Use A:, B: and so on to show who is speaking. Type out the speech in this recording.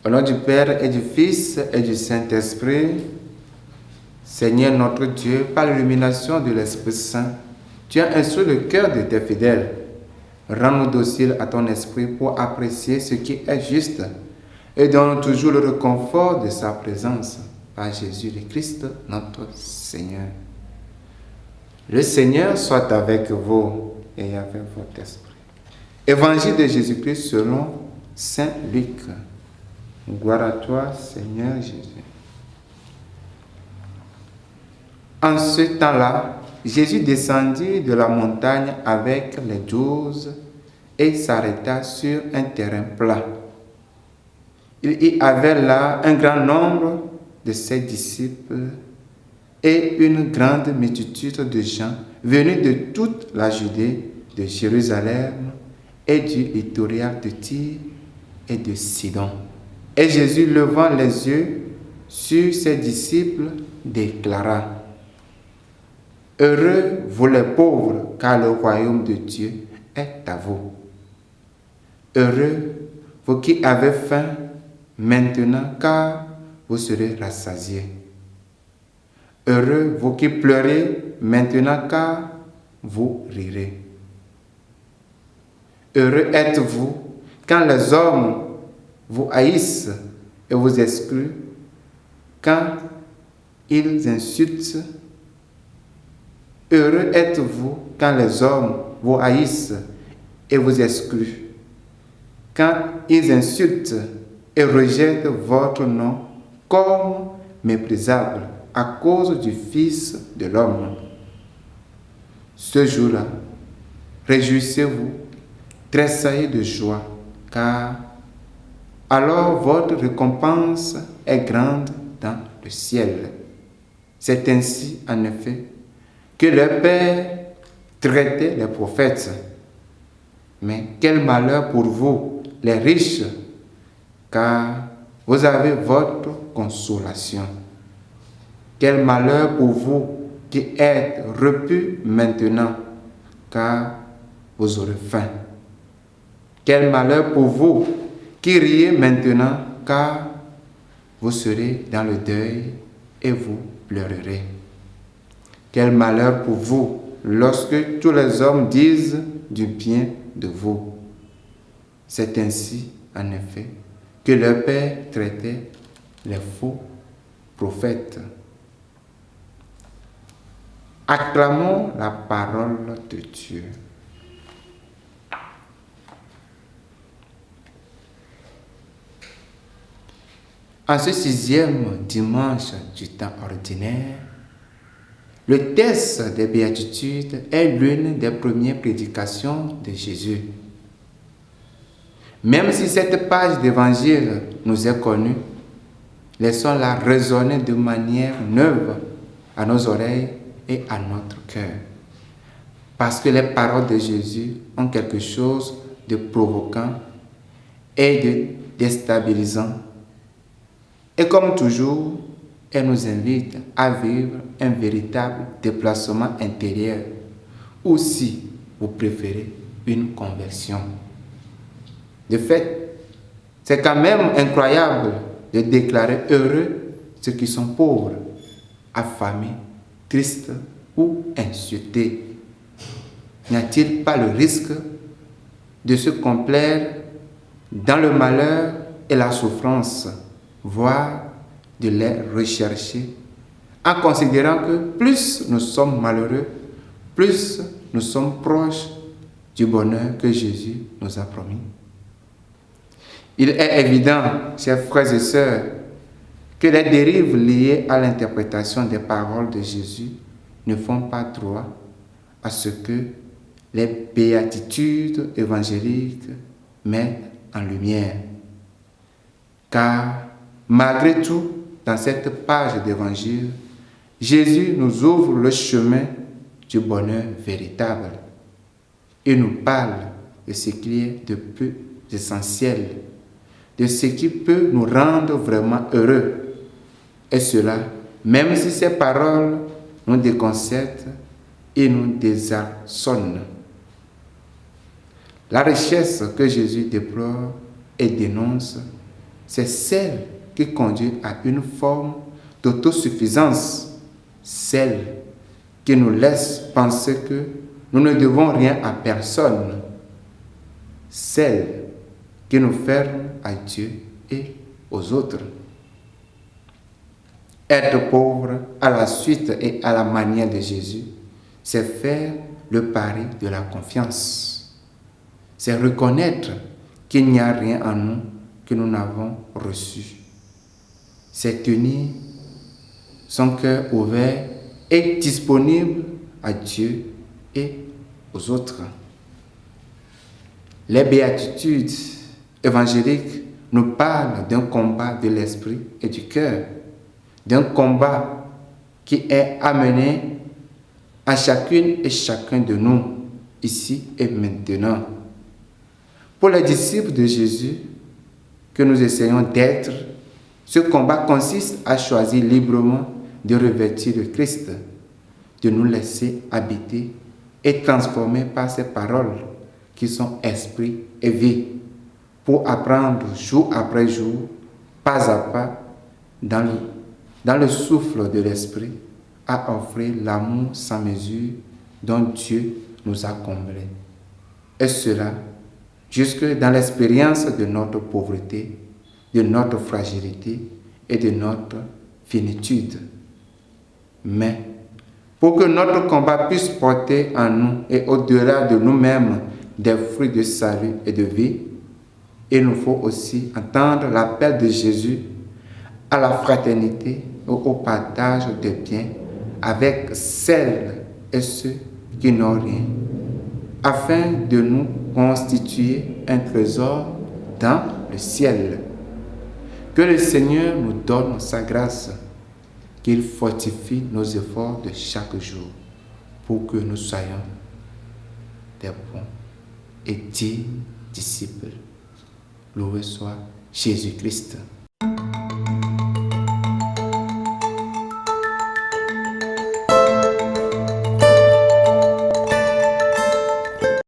A: Au nom du Père et du Fils et du Saint-Esprit, Seigneur notre Dieu, par l'illumination de l'Esprit Saint, tu as instruit le cœur de tes fidèles. Rends-nous dociles à ton esprit pour apprécier ce qui est juste et donne toujours le réconfort de sa présence par Jésus le Christ, notre Seigneur. Le Seigneur soit avec vous et avec votre esprit. Évangile de Jésus-Christ selon Saint Luc. Gloire à toi, Seigneur Jésus. En ce temps-là, Jésus descendit de la montagne avec les 12 et s'arrêta sur un terrain plat. Il y avait là un grand nombre de ses disciples et une grande multitude de gens venus de toute la Judée, de Jérusalem et du littoral de Tyr et de Sidon. Et Jésus, levant les yeux sur ses disciples, déclara: Heureux vous les pauvres, car le royaume de Dieu est à vous. Heureux vous qui avez faim maintenant, car vous serez rassasiés. Heureux vous qui pleurez maintenant, car vous rirez. Heureux êtes-vous quand les hommes vous haïssent et vous excluent, quand ils insultent. Heureux êtes-vous quand les hommes vous haïssent et vous excluent, quand ils insultent et rejettent votre nom comme méprisable à cause du Fils de l'homme. Ce jour-là, réjouissez-vous, tressaillez de joie, car alors votre récompense est grande dans le ciel. C'est ainsi, en effet, que le Père traitait les prophètes. Mais quel malheur pour vous, les riches, car vous avez votre consolation. Quel malheur pour vous qui êtes repus maintenant, car vous aurez faim. Quel malheur pour vous qui riez maintenant, car vous serez dans le deuil et vous pleurerez. Quel malheur pour vous lorsque tous les hommes disent du bien de vous. C'est ainsi, en effet, que le Père traitait les faux prophètes. Acclamons la parole de Dieu. En ce 6e dimanche du temps ordinaire, le texte des béatitudes est l'une des premières prédications de Jésus. Même si cette page d'évangile nous est connue, laissons-la résonner de manière neuve à nos oreilles et à notre cœur. Parce que les paroles de Jésus ont quelque chose de provoquant et de déstabilisant. Et comme toujours, elle nous invite à vivre un véritable déplacement intérieur, ou si vous préférez, une conversion. De fait, c'est quand même incroyable de déclarer heureux ceux qui sont pauvres, affamés, tristes ou insultés. N'y a-t-il pas le risque de se complaire dans le malheur et la souffrance, voire de les rechercher, en considérant que plus nous sommes malheureux, plus nous sommes proches du bonheur que Jésus nous a promis? Il est évident, chers frères et sœurs, que les dérives liées à l'interprétation des paroles de Jésus ne font pas droit à ce que les béatitudes évangéliques mettent en lumière. Car malgré tout, dans cette page d'évangile, Jésus nous ouvre le chemin du bonheur véritable. Il nous parle de ce qui est de plus essentiel, de ce qui peut nous rendre vraiment heureux. Et cela, même si ces paroles nous déconcertent et nous désarçonnent. La richesse que Jésus déplore et dénonce c'est celle qui conduit à une forme d'autosuffisance, celle qui nous laisse penser que nous ne devons rien à personne, celle qui nous ferme à Dieu et aux autres. Être pauvre à la suite et à la manière de Jésus, c'est faire le pari de la confiance. C'est reconnaître qu'il n'y a rien en nous que nous n'avons reçu. C'est tenir son cœur ouvert et disponible à Dieu et aux autres. Les béatitudes évangéliques nous parlent d'un combat de l'esprit et du cœur, d'un combat qui est amené à chacune et chacun de nous, ici et maintenant. Pour les disciples de Jésus que nous essayons d'être, ce combat consiste à choisir librement de revêtir le Christ, de nous laisser habiter et transformer par ses paroles qui sont esprit et vie, pour apprendre jour après jour, pas à pas, dans le souffle de l'esprit, à offrir l'amour sans mesure dont Dieu nous a comblés. Et cela jusque dans l'expérience de notre pauvreté, de notre fragilité et de notre finitude. Mais pour que notre combat puisse porter en nous et au-delà de nous-mêmes des fruits de salut et de vie, il nous faut aussi entendre l'appel de Jésus à la fraternité et au partage des biens avec celles et ceux qui n'ont rien, afin de nous constituer un trésor dans le ciel. Que le Seigneur nous donne sa grâce, qu'il fortifie nos efforts de chaque jour pour que nous soyons des bons et dignes disciples. Loué soit Jésus-Christ.